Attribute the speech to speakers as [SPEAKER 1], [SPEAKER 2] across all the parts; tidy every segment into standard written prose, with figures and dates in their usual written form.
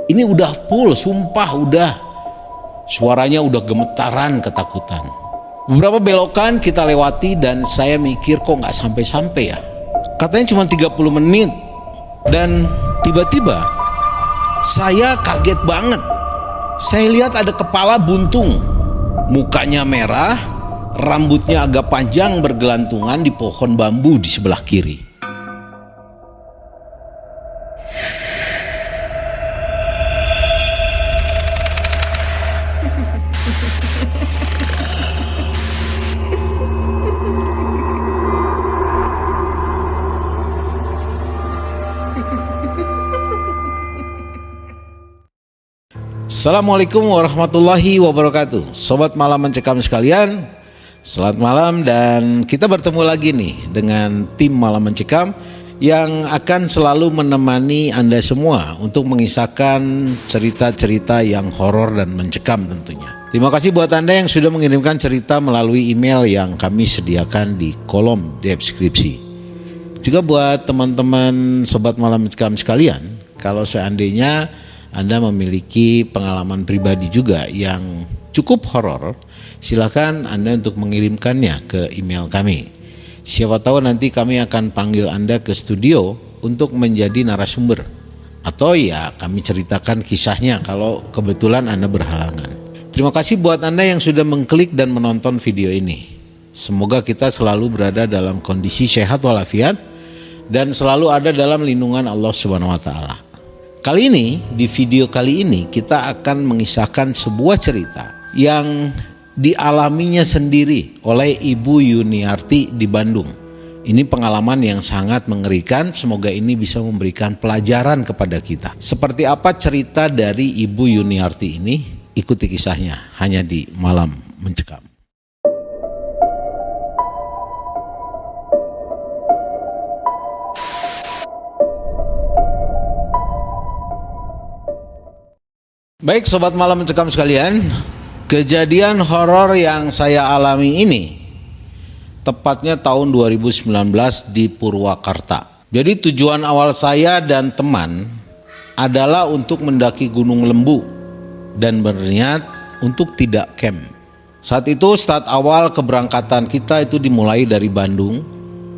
[SPEAKER 1] Ini udah full, sumpah udah. Suaranya udah gemetaran ketakutan. Beberapa belokan kita lewati dan saya mikir kok nggak sampai-sampai ya. Katanya cuma 30 menit. Dan tiba-tiba saya kaget banget. Saya lihat ada kepala buntung, mukanya merah, rambutnya agak panjang bergelantungan di pohon bambu di sebelah kiri. Assalamualaikum warahmatullahi wabarakatuh. Sobat malam mencekam sekalian, selamat malam dan kita bertemu lagi nih dengan tim malam mencekam yang akan selalu menemani Anda semua untuk mengisahkan cerita-cerita yang horor dan mencekam tentunya. Terima kasih buat Anda yang sudah mengirimkan cerita melalui email yang kami sediakan di kolom deskripsi. Juga buat teman-teman sobat malam mencekam sekalian, kalau seandainya Anda memiliki pengalaman pribadi juga yang cukup horor, silakan Anda untuk mengirimkannya ke email kami. Siapa tahu nanti kami akan panggil Anda ke studio untuk menjadi narasumber. Atau ya kami ceritakan kisahnya kalau kebetulan Anda berhalangan. Terima kasih buat Anda yang sudah mengklik dan menonton video ini. Semoga kita selalu berada dalam kondisi sehat walafiat dan selalu ada dalam lindungan Allah Subhanahu wa taala. Kali ini, di video kali ini kita akan mengisahkan sebuah cerita yang dialaminya sendiri oleh Ibu Yuniarti di Bandung. Ini pengalaman yang sangat mengerikan, semoga ini bisa memberikan pelajaran kepada kita. Seperti apa cerita dari Ibu Yuniarti ini? Ikuti kisahnya hanya di Malam Mencekam. Baik sobat malam mencekam sekalian, kejadian horor yang saya alami ini tepatnya tahun 2019 di Purwakarta. Jadi tujuan awal saya dan teman adalah untuk mendaki Gunung Lembu dan berniat untuk tidak camp. Saat itu start awal keberangkatan kita itu dimulai dari Bandung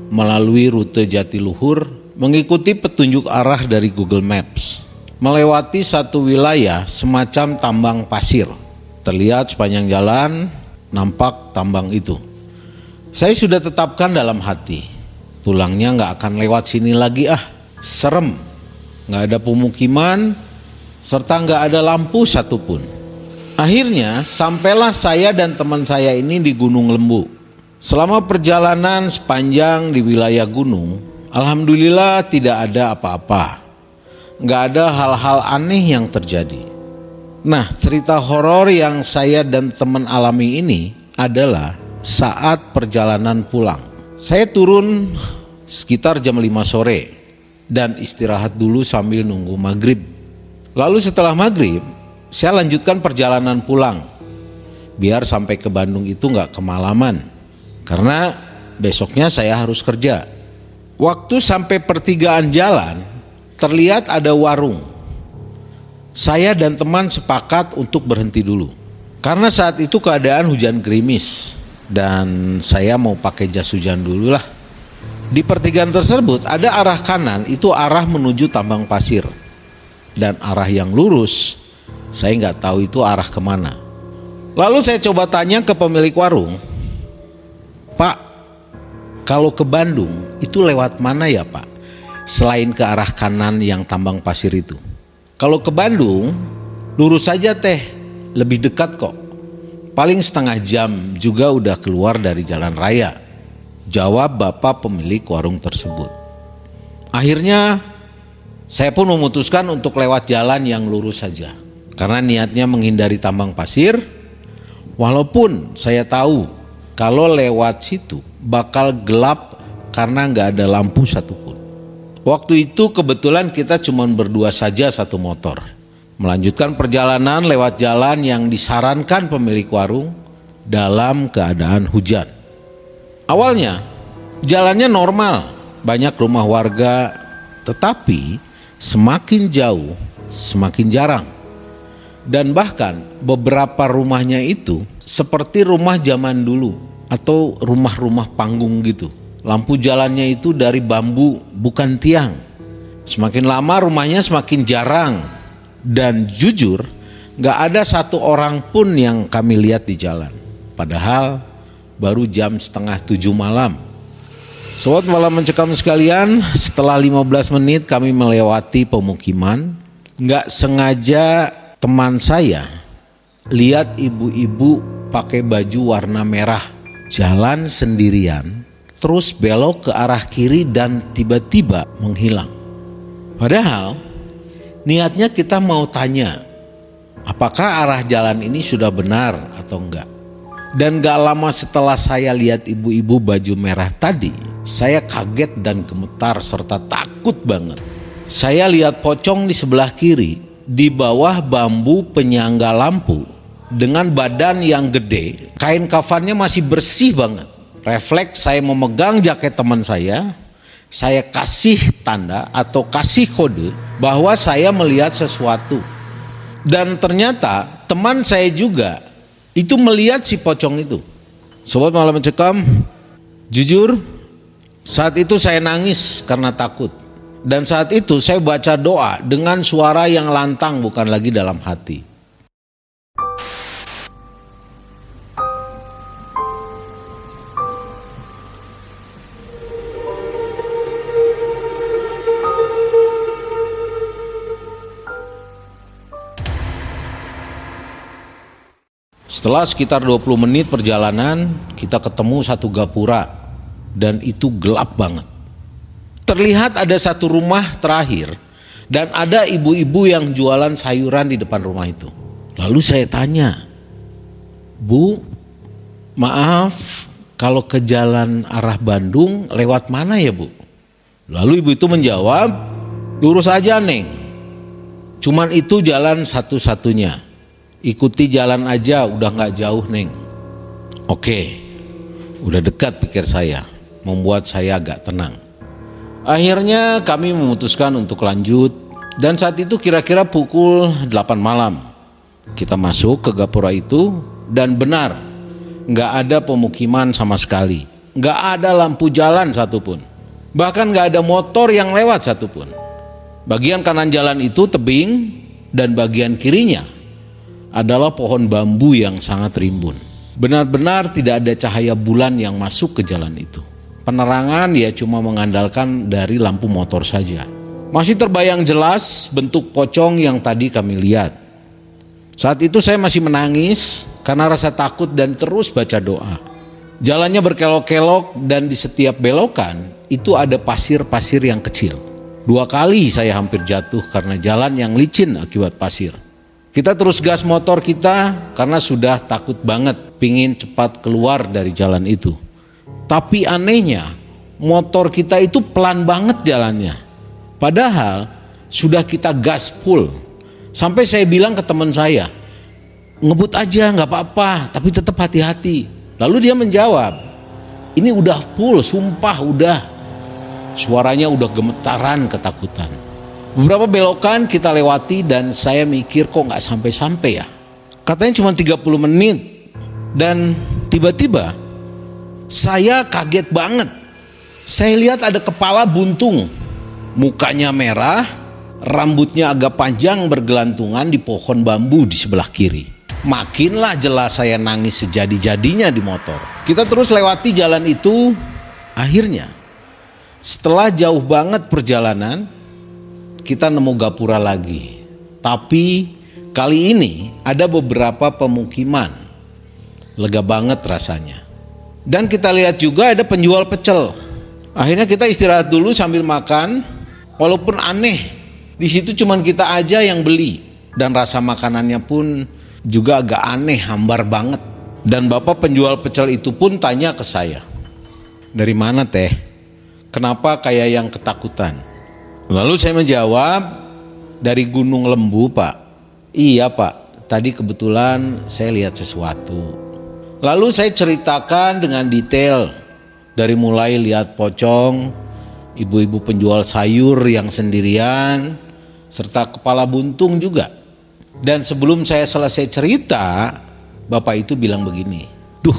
[SPEAKER 1] melalui rute Jatiluhur mengikuti petunjuk arah dari Google Maps. Melewati satu wilayah semacam tambang pasir. Terlihat sepanjang jalan nampak tambang itu. Saya sudah tetapkan dalam hati, pulangnya gak akan lewat sini lagi serem. Gak ada pemukiman serta gak ada lampu satupun. Akhirnya sampailah saya dan teman saya ini di Gunung Lembu. Selama perjalanan sepanjang di wilayah gunung, alhamdulillah tidak ada apa-apa. Nggak ada hal-hal aneh yang terjadi. Nah, cerita horor yang saya dan teman alami ini adalah saat perjalanan pulang. Saya turun sekitar jam 5 sore dan istirahat dulu sambil nunggu maghrib. Lalu setelah maghrib, saya lanjutkan perjalanan pulang. Biar sampai ke Bandung itu nggak kemalaman. Karena besoknya saya harus kerja. Waktu sampai pertigaan jalan, terlihat ada warung. Saya dan teman sepakat untuk berhenti dulu. Karena saat itu keadaan hujan gerimis dan saya mau pakai jas hujan dulu lah. Di pertigaan tersebut ada arah kanan, itu arah menuju tambang pasir. Dan arah yang lurus, saya nggak tahu itu arah kemana. Lalu saya coba tanya ke pemilik warung, "Pak, kalau ke Bandung itu lewat mana ya Pak? Selain ke arah kanan yang tambang pasir itu. Kalau ke Bandung, lurus saja teh, lebih dekat kok. Paling setengah jam juga udah keluar dari jalan raya," jawab bapak pemilik warung tersebut. Akhirnya saya pun memutuskan untuk lewat jalan yang lurus saja. Karena niatnya menghindari tambang pasir, walaupun saya tahu kalau lewat situ bakal gelap karena nggak ada lampu satupun. Waktu itu kebetulan kita cuma berdua saja satu motor. Melanjutkan perjalanan lewat jalan yang disarankan pemilik warung dalam keadaan hujan. Awalnya jalannya normal, banyak rumah warga, tetapi semakin jauh semakin jarang. Dan bahkan beberapa rumahnya itu seperti rumah zaman dulu atau rumah-rumah panggung gitu. Lampu jalannya itu dari bambu, bukan tiang. Semakin lama rumahnya semakin jarang. Dan jujur, gak ada satu orang pun yang kami lihat di jalan. Padahal baru jam 6:30 malam. Sobat Malam Mencekam sekalian, setelah 15 menit kami melewati pemukiman, gak sengaja teman saya lihat ibu-ibu pakai baju warna merah jalan sendirian, terus belok ke arah kiri dan tiba-tiba menghilang. Padahal niatnya kita mau tanya apakah arah jalan ini sudah benar atau enggak. Dan gak lama setelah saya lihat ibu-ibu baju merah tadi, saya kaget dan gemetar serta takut banget. Saya lihat pocong di sebelah kiri, di bawah bambu penyangga lampu dengan badan yang gede, kain kafannya masih bersih banget. Refleks saya memegang jaket teman saya kasih tanda atau kasih kode bahwa saya melihat sesuatu. Dan ternyata teman saya juga itu melihat si pocong itu. Sobat Malam Mencekam, jujur saat itu saya nangis karena takut. Dan saat itu saya baca doa dengan suara yang lantang, bukan lagi dalam hati. Setelah sekitar 20 menit perjalanan, kita ketemu satu gapura dan itu gelap banget. Terlihat ada satu rumah terakhir dan ada ibu-ibu yang jualan sayuran di depan rumah itu. Lalu saya tanya, "Bu, maaf, kalau ke jalan arah Bandung lewat mana ya, Bu?" Lalu ibu itu menjawab, "Lurus aja, Neng. Cuman itu jalan satu-satunya. Ikuti jalan aja, udah gak jauh, Neng." Oke, udah dekat pikir saya, membuat saya agak tenang. Akhirnya kami memutuskan untuk lanjut dan saat itu kira-kira pukul 8 malam. Kita masuk ke gapura itu dan benar, gak ada pemukiman sama sekali. Gak ada lampu jalan satupun. Bahkan gak ada motor yang lewat satupun. Bagian kanan jalan itu tebing dan bagian kirinya adalah pohon bambu yang sangat rimbun. Benar-benar tidak ada cahaya bulan yang masuk ke jalan itu. Penerangan ya cuma mengandalkan dari lampu motor saja. Masih terbayang jelas bentuk pocong yang tadi kami lihat. Saat itu saya masih menangis karena rasa takut dan terus baca doa. Jalannya berkelok-kelok dan di setiap belokan itu ada pasir-pasir yang kecil. 2 kali saya hampir jatuh karena jalan yang licin akibat pasir. Kita terus gas motor kita karena sudah takut banget, pingin cepat keluar dari jalan itu. Tapi anehnya motor kita itu pelan banget jalannya. Padahal sudah kita gas full. Sampai saya bilang ke teman saya, "Ngebut aja gak apa-apa, tapi tetap hati-hati." Lalu dia menjawab, "Ini udah full, sumpah udah." Suaranya udah gemetaran ketakutan. Beberapa belokan kita lewati dan saya mikir kok gak sampai-sampai ya. Katanya cuma 30 menit. Dan tiba-tiba saya kaget banget. Saya lihat ada kepala buntung, mukanya merah, rambutnya agak panjang bergelantungan di pohon bambu di sebelah kiri. Makinlah jelas saya nangis sejadi-jadinya di motor. Kita terus lewati jalan itu. Akhirnya setelah jauh banget perjalanan, kita nemu gapura lagi. Tapi kali ini ada beberapa pemukiman. Lega banget rasanya. Dan kita lihat juga ada penjual pecel. Akhirnya kita istirahat dulu sambil makan. Walaupun aneh, di situ cuman kita aja yang beli. Dan rasa makanannya pun juga agak aneh, hambar banget. Dan bapak penjual pecel itu pun tanya ke saya, "Dari mana teh? Kenapa kayak yang ketakutan?" Lalu saya menjawab, "Dari Gunung Lembu, Pak." "Iya, Pak, tadi kebetulan saya lihat sesuatu." Lalu saya ceritakan dengan detail, dari mulai lihat pocong, ibu-ibu penjual sayur yang sendirian, serta kepala buntung juga. Dan sebelum saya selesai cerita, bapak itu bilang begini, "Duh,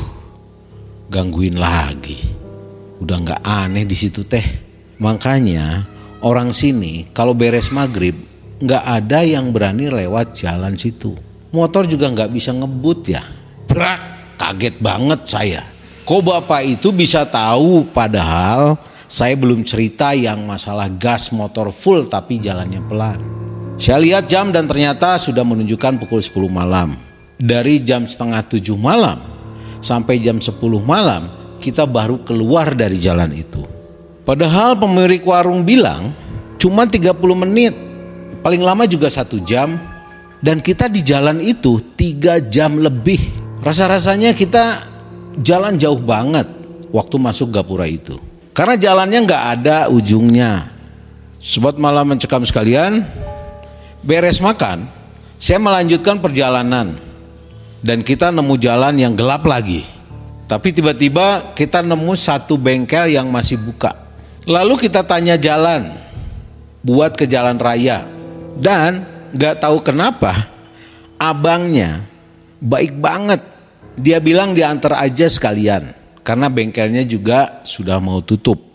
[SPEAKER 1] gangguin lagi. Udah nggak aneh di situ teh. Makanya orang sini kalau beres maghrib nggak ada yang berani lewat jalan situ. Motor juga nggak bisa ngebut ya." Berak, kaget banget saya. Kok bapak itu bisa tahu padahal saya belum cerita yang masalah gas motor full tapi jalannya pelan. Saya lihat jam dan ternyata sudah menunjukkan pukul 10 malam. Dari jam setengah 7 malam sampai jam 10 malam kita baru keluar dari jalan itu. Padahal pemilik warung bilang cuma 30 menit, paling lama juga 1 jam. Dan kita di jalan itu 3 jam lebih. Rasa-rasanya kita jalan jauh banget waktu masuk gapura itu. Karena jalannya nggak ada ujungnya. Sobat Malam Mencekam sekalian, beres makan, saya melanjutkan perjalanan. Dan kita nemu jalan yang gelap lagi. Tapi tiba-tiba kita nemu satu bengkel yang masih buka. Lalu kita tanya jalan buat ke jalan raya. Dan gak tahu kenapa abangnya baik banget. Dia bilang diantar aja sekalian karena bengkelnya juga sudah mau tutup.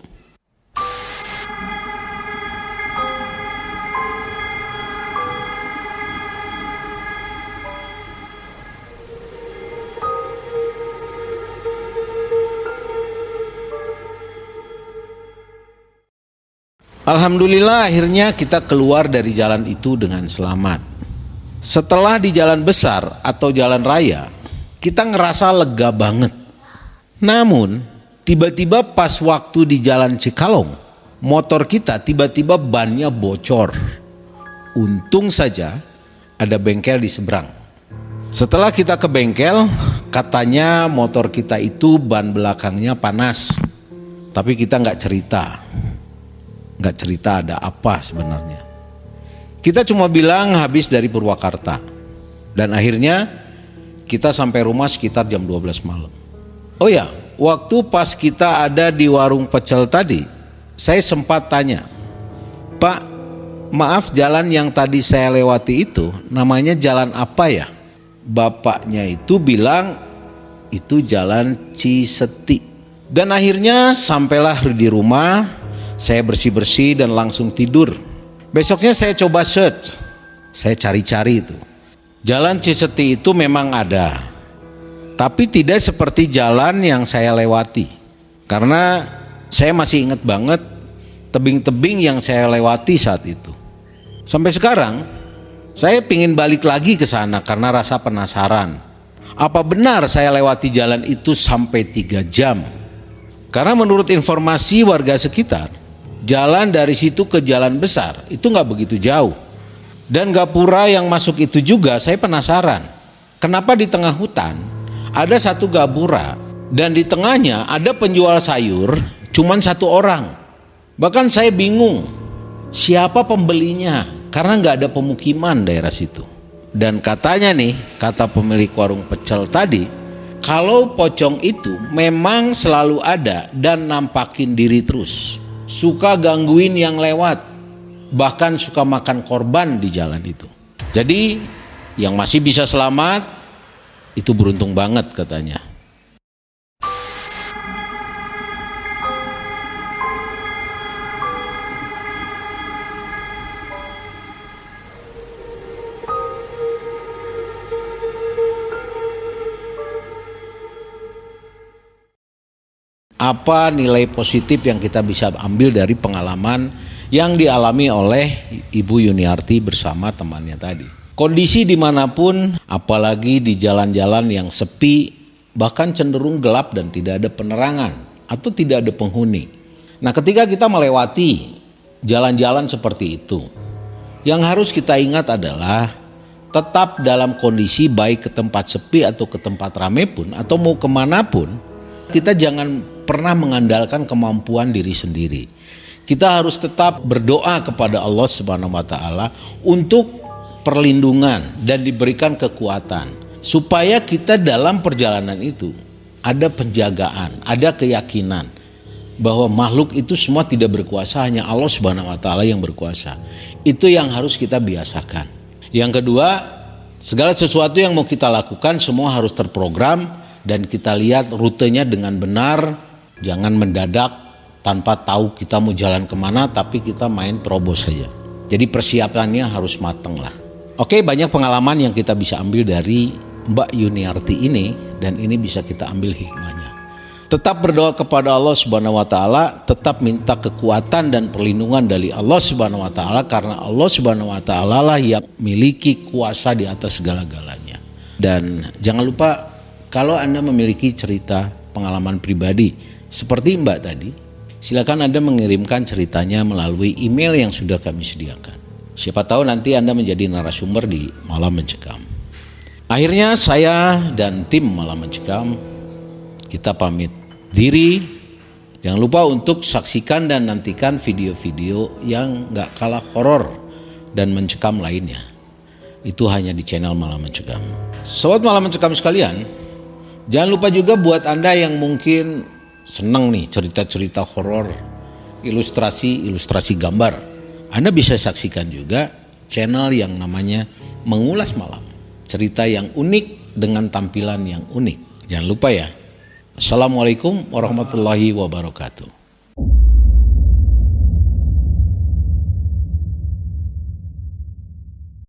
[SPEAKER 1] Alhamdulillah akhirnya kita keluar dari jalan itu dengan selamat. Setelah di jalan besar atau jalan raya, kita ngerasa lega banget. Namun tiba-tiba pas waktu di jalan Cikalong, motor kita tiba-tiba bannya bocor. Untung saja ada bengkel di seberang. Setelah kita ke bengkel, katanya motor kita itu ban belakangnya panas. Tapi kita nggak cerita ada apa sebenarnya. Kita cuma bilang habis dari Purwakarta. Dan akhirnya kita sampai rumah sekitar jam 12 malam. Oh ya, waktu pas kita ada di warung pecel tadi, saya sempat tanya, "Pak, maaf jalan yang tadi saya lewati itu namanya jalan apa ya?" Bapaknya itu bilang itu jalan Ciseti. Dan akhirnya sampailah di rumah. Saya bersih-bersih dan langsung tidur. Besoknya saya coba search. Saya cari-cari itu. Jalan Ciseti itu memang ada. Tapi tidak seperti jalan yang saya lewati. Karena saya masih ingat banget tebing-tebing yang saya lewati saat itu. Sampai sekarang saya pingin balik lagi ke sana karena rasa penasaran. Apa benar saya lewati jalan itu sampai 3 jam? Karena menurut informasi warga sekitar, jalan dari situ ke jalan besar itu nggak begitu jauh. Dan gapura yang masuk itu juga saya penasaran. Kenapa di tengah hutan ada satu gapura dan di tengahnya ada penjual sayur cuman 1 orang. Bahkan saya bingung siapa pembelinya karena nggak ada pemukiman daerah situ. Dan katanya nih, kata pemilik warung pecel tadi, kalau pocong itu memang selalu ada dan nampakin diri terus. Suka gangguin yang lewat, bahkan suka makan korban di jalan itu. Jadi yang masih bisa selamat itu beruntung banget katanya. Apa nilai positif yang kita bisa ambil dari pengalaman yang dialami oleh Ibu Yuniarti bersama temannya tadi? Kondisi dimanapun, apalagi di jalan-jalan yang sepi, bahkan cenderung gelap dan tidak ada penerangan atau tidak ada penghuni. Nah, ketika kita melewati jalan-jalan seperti itu, yang harus kita ingat adalah tetap dalam kondisi baik ke tempat sepi atau ke tempat ramai pun atau mau kemanapun, kita jangan pernah mengandalkan kemampuan diri sendiri. Kita harus tetap berdoa kepada Allah Subhanahu wa taala untuk perlindungan dan diberikan kekuatan supaya kita dalam perjalanan itu ada penjagaan, ada keyakinan bahwa makhluk itu semua tidak berkuasa, hanya Allah Subhanahu wa taala yang berkuasa. Itu yang harus kita biasakan. Yang kedua, segala sesuatu yang mau kita lakukan semua harus terprogram dan kita lihat rutenya dengan benar, jangan mendadak tanpa tahu kita mau jalan kemana tapi kita main terobos saja. Jadi persiapannya harus matang lah. Oke, banyak pengalaman yang kita bisa ambil dari Mbak Yuniarti ini dan ini bisa kita ambil hikmahnya. Tetap berdoa kepada Allah Subhanahu wa taala, tetap minta kekuatan dan perlindungan dari Allah Subhanahu wa taala karena Allah Subhanahu wa taala lah yang memiliki kuasa di atas segala-galanya. Dan jangan lupa kalau Anda memiliki cerita pengalaman pribadi seperti Mbak tadi, silakan Anda mengirimkan ceritanya melalui email yang sudah kami sediakan. Siapa tahu nanti Anda menjadi narasumber di Malam Mencekam. Akhirnya saya dan tim Malam Mencekam kita pamit diri. Jangan lupa untuk saksikan dan nantikan video-video yang gak kalah horor dan mencekam lainnya. Itu hanya di channel Malam Mencekam. Sobat Malam Mencekam sekalian, jangan lupa juga buat Anda yang mungkin senang nih cerita-cerita horor, ilustrasi gambar, Anda bisa saksikan juga channel yang namanya Mengulas Malam. Cerita yang unik dengan tampilan yang unik. Jangan lupa ya. Assalamualaikum warahmatullahi wabarakatuh.